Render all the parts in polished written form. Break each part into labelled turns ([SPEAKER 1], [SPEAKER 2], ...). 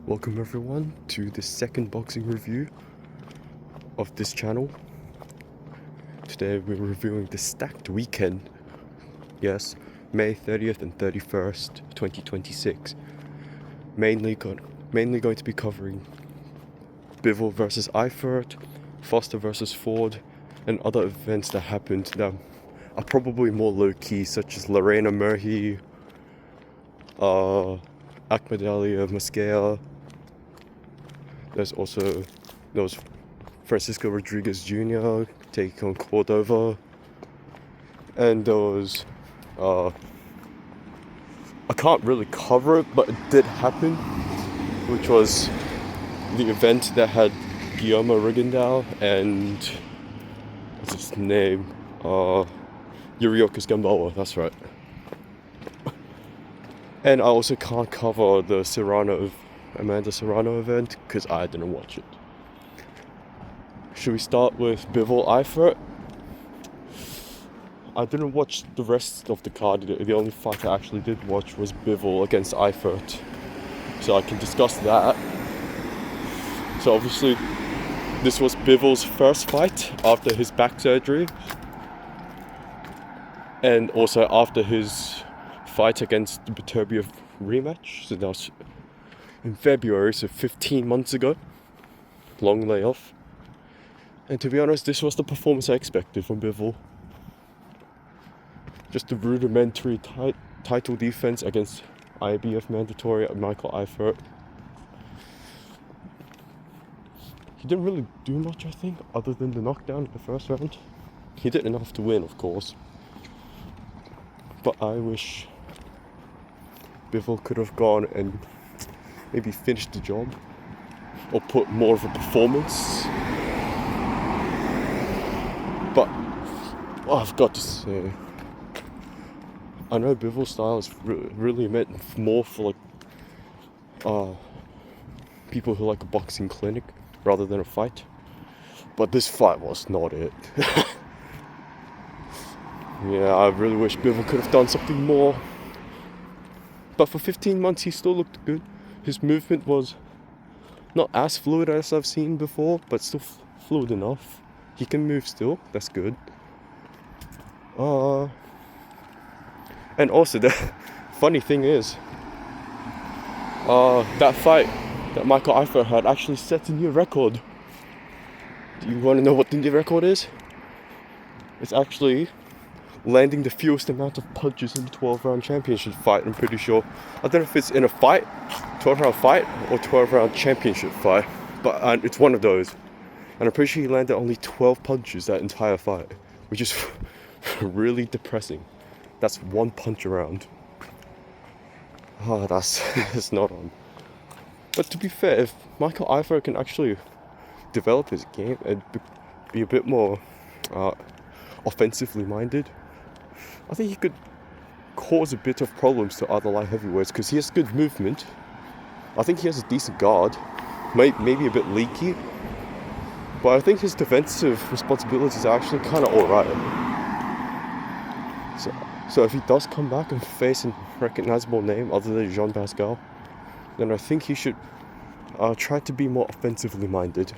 [SPEAKER 1] Welcome everyone to the second boxing review of this channel. Today we're reviewing the stacked weekend. Yes, May 30th and 31st, 2026. Mainly going to be covering Bivol versus Eifert, Foster versus Ford, and other events that happened that are probably more low-key, such as Lerena, Merhy, Akhmadaliev, Mosqueda. There was Francisco Rodriguez Jr. taking on Cordova, and there was I can't really cover it, but it did happen, which was the event that had Guillermo Rigondeaux and what's his name, Yuriokis Gamboa. That's right. And I also can't cover the Amanda Serrano event because I didn't watch it. Should we start with Bivol Eifert? I didn't watch the rest of the card. The only fight I actually did watch was Bivol against Eifert, so I can discuss that. So obviously this was Bivol's first fight after his back surgery, and also after his fight against the Beterbiev rematch. So that was in February, so 15 months ago. Long layoff. And to be honest, this was the performance I expected from Bivol. Just a rudimentary title defense against IBF mandatory Michael Eifert. He didn't really do much, I think, other than the knockdown in the first round. He did enough to win, of course. But I wish Bivol could have gone and maybe finished the job or put more of a performance. But I've got to say, I know Bivol's style is really meant more for people who like a boxing clinic rather than a fight. But this fight was not it. Yeah, I really wish Bivol could have done something more. But for 15 months he still looked good. His movement was not as fluid as I've seen before, but still fluid enough. He can move still, that's good. And also the funny thing is, that fight that Michael Eifert had actually set a new record. Do you want to know what the new record is? It's actually landing the fewest amount of punches in the 12-round championship fight, I'm pretty sure. I don't know if it's in a fight, 12-round fight, or 12-round championship fight, but it's one of those. And I'm pretty sure he landed only 12 punches that entire fight, which is really depressing. That's one punch around. That's not on. But to be fair, if Michael Eifert can actually develop his game and be a bit more offensively minded, I think he could cause a bit of problems to other light heavyweights because he has good movement. I think he has a decent guard, maybe a bit leaky, but I think his defensive responsibilities are actually kind of alright. So if he does come back and face a recognizable name other than Jean Pascal, then I think he should try to be more offensively minded.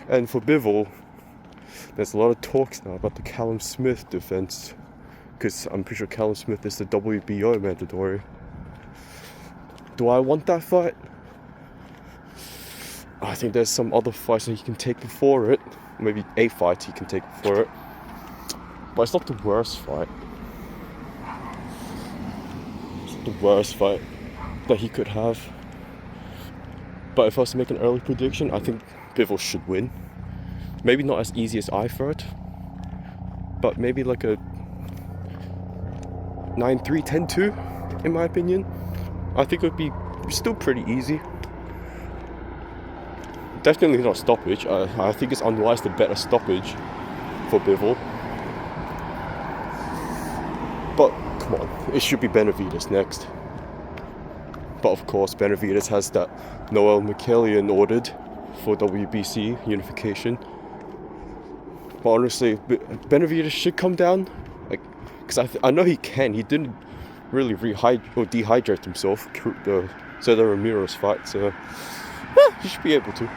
[SPEAKER 1] And for Bivol, there's a lot of talks now about the Callum Smith defense, because I'm pretty sure Callum Smith is the WBO mandatory. Do I want that fight? I think there's some other fights that he can take before it. Maybe a fight he can take before it. But it's not the worst fight. It's not the worst fight that he could have. But if I was to make an early prediction, I think Bivol should win. Maybe not as easy as Eifert, but maybe like a 9-3, 10-2, in my opinion. I think it would be still pretty easy. Definitely not stoppage. I think it's unwise to bet a stoppage for Bivol. But come on, it should be Benavidez next. But of course, Benavidez has that Noel McKellian ordered for WBC unification. But honestly, Benavidez should come down, because I know he can. He didn't really dehydrate himself So the Ramirez fight, so he should be able to.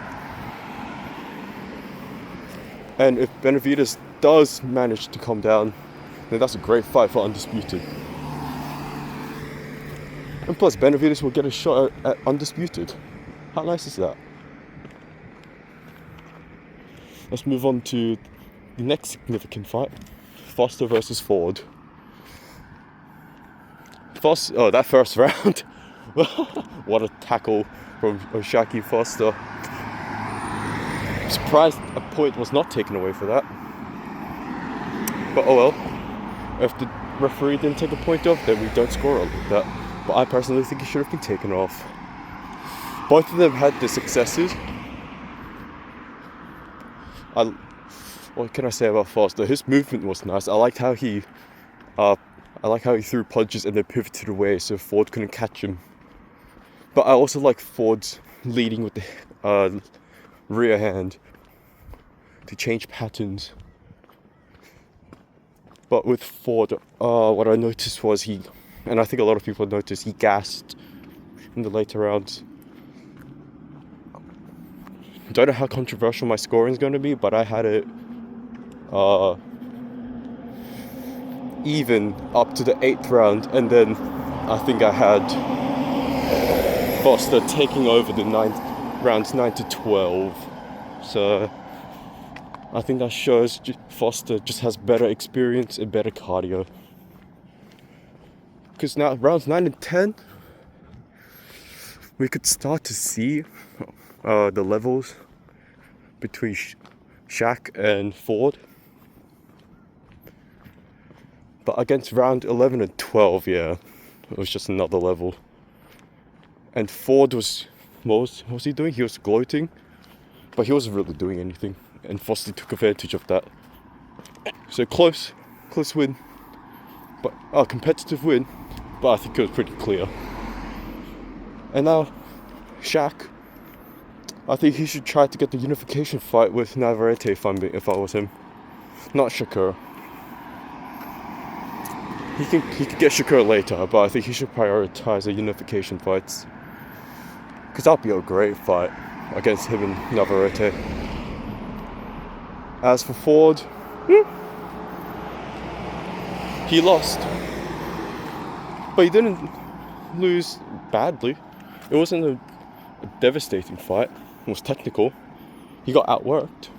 [SPEAKER 1] And if Benavidez does manage to come down, then that's a great fight for Undisputed. And plus, Benavidez will get a shot at Undisputed. How nice is that? Let's move on to the next significant fight. Foster versus Ford. That first round. What a tackle from Oshaki Foster. I'm surprised a point was not taken away for that. But oh well. If the referee didn't take a point off, then we don't score on that. But I personally think it should have been taken off. Both of them had their successes. What can I say about Foster? His movement was nice. I liked how he threw punches and then pivoted away so Ford couldn't catch him. But I also like Ford's leading with the rear hand to change patterns. But with Ford, what I noticed was and I think a lot of people noticed, he gassed in the later rounds. Don't know how controversial my scoring is going to be, but I had it even up to the 8th round, and then I think I had Foster taking over the rounds 9 to 12. So I think that shows Foster just has better experience and better cardio. Because now rounds 9 and 10, we could start to see the levels between Shaq and Ford. But against round 11 and 12, yeah, it was just another level. And Ford what was he doing? He was gloating, but he wasn't really doing anything. And Foster took advantage of that. So close win, but a competitive win. But I think it was pretty clear. And now, Shaq, I think he should try to get the unification fight with Navarrete if I was him. Not Shakur. He can get Shakur later, but I think he should prioritize the unification fights. Because that'll be a great fight against him and Navarrete. As for Ford, he lost. But he didn't lose badly. It wasn't a devastating fight. It was technical. He got outworked.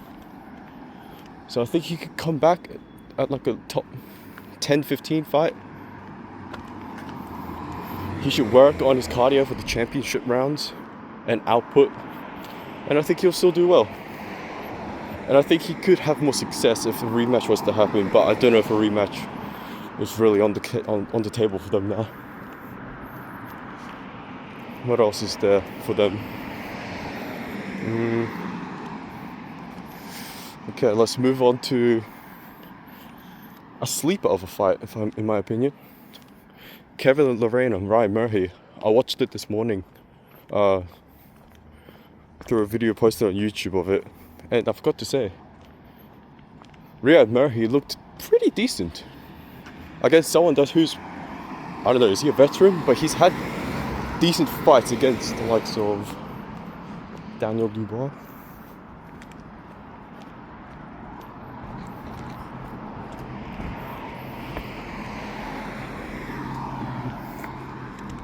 [SPEAKER 1] So I think he could come back at like a top 10-15 fight. He should work on his cardio for the championship rounds and output. And I think he'll still do well. And I think he could have more success if a rematch was to happen. But I don't know if a rematch is really on the table for them now. What else is there for them? Okay, let's move on to a sleeper of a fight, in my opinion. Kevin and Lerena and Ryan Merhy. I watched it this morning through a video posted on YouTube of it, and I forgot to say, Ryad Merhy looked pretty decent against someone who's, I don't know, is he a veteran? But he's had decent fights against the likes of Daniel Dubois.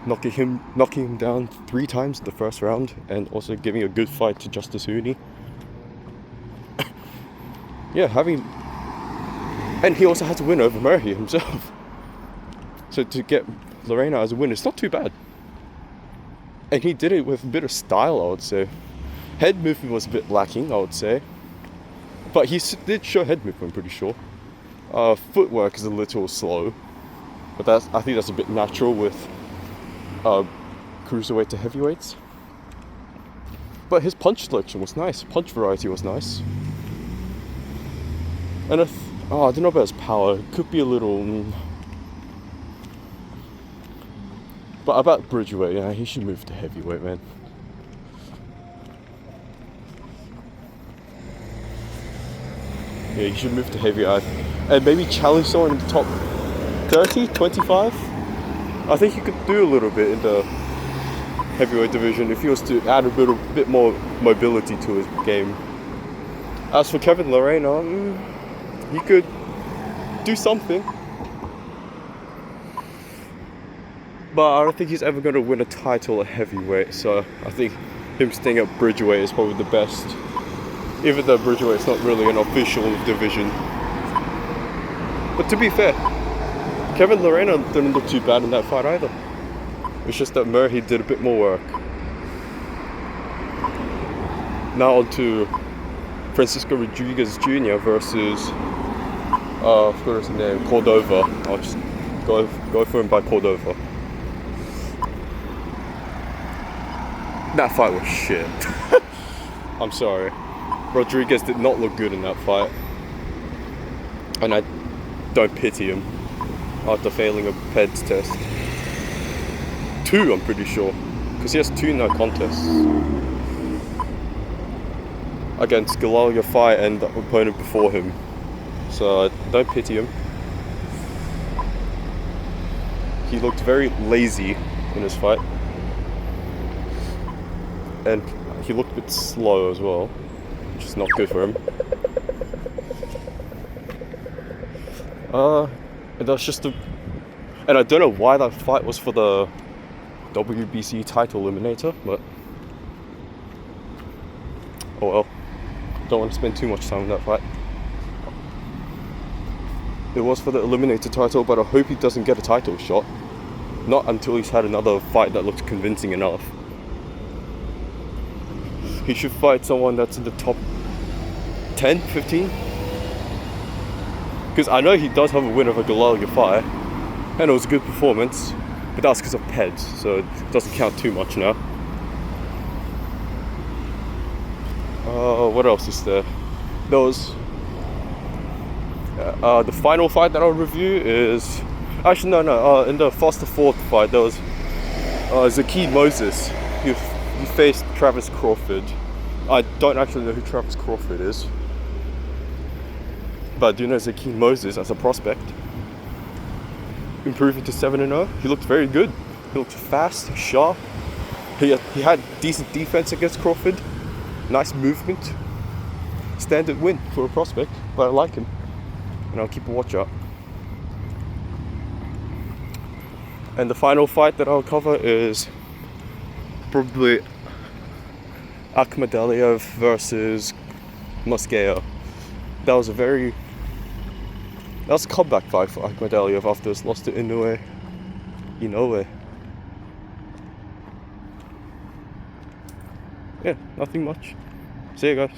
[SPEAKER 1] Knocking him down 3 times in the first round, and also giving a good fight to Justice Hooney. Yeah, and he also had to win over Merhy himself. So to get Lerena as a win, it's not too bad. And he did it with a bit of style, I would say. Head movement was a bit lacking, I would say. But he did show head movement, I'm pretty sure. Footwork is a little slow. But I think that's a bit natural with cruiserweight to heavyweights. But his punch selection was nice. Punch variety was nice. And I don't know about his power. It could be a little... But about Bridgeweight, yeah, he should move to heavyweight, man. Yeah, he should move to heavyweight. And maybe challenge someone in the top 30, 25? I think he could do a little bit in the heavyweight division if he was to add a bit more mobility to his game. As for Kevin Lerena, he could do something, but I don't think he's ever going to win a title at heavyweight, so I think him staying at bridgeweight is probably the best, even though bridgeweight is not really an official division. But to be fair, Kevin Lerena didn't look too bad in that fight either. It's just that Merhy did a bit more work. Now on to Francisco Rodriguez Jr. versus I forgot his name, Cordova. I'll just go for him by Cordova. That fight was shit. I'm sorry. Rodriguez did not look good in that fight. And I don't pity him after failing a PEDS test. 2, I'm pretty sure. Because he has 2 no contests. Against Akhmadaliev and the opponent before him. So don't pity him. He looked very lazy in his fight. And he looked a bit slow as well, which is not good for him. And that's just and I don't know why that fight was for the WBC title eliminator, but oh well. Don't want to spend too much time on that fight. It was for the eliminator title, but I hope he doesn't get a title shot. Not until he's had another fight that looks convincing enough. He should fight someone that's in the top 10, 15. Because I know he does have a win over Akhmadaliev, and it was a good performance, but that's because of PEDS, so it doesn't count too much now. What else is there? There was the final fight that I'll review is actually no. In the Foster Fourth fight, there was Zaki Moses. He faced Travis Crawford. I don't actually know who Travis Crawford is, but I do know Zaki Moses as a prospect. Improving to 7-0. He looked very good. He looked fast, sharp. He had decent defense against Crawford. Nice movement. Standard win for a prospect, but I like him, and I'll keep a watch out. And the final fight that I'll cover is probably Akhmadaliev versus Mosqueda. That was a comeback fight for Akhmadaliev after his loss to Inoue. Yeah, nothing much. See you guys.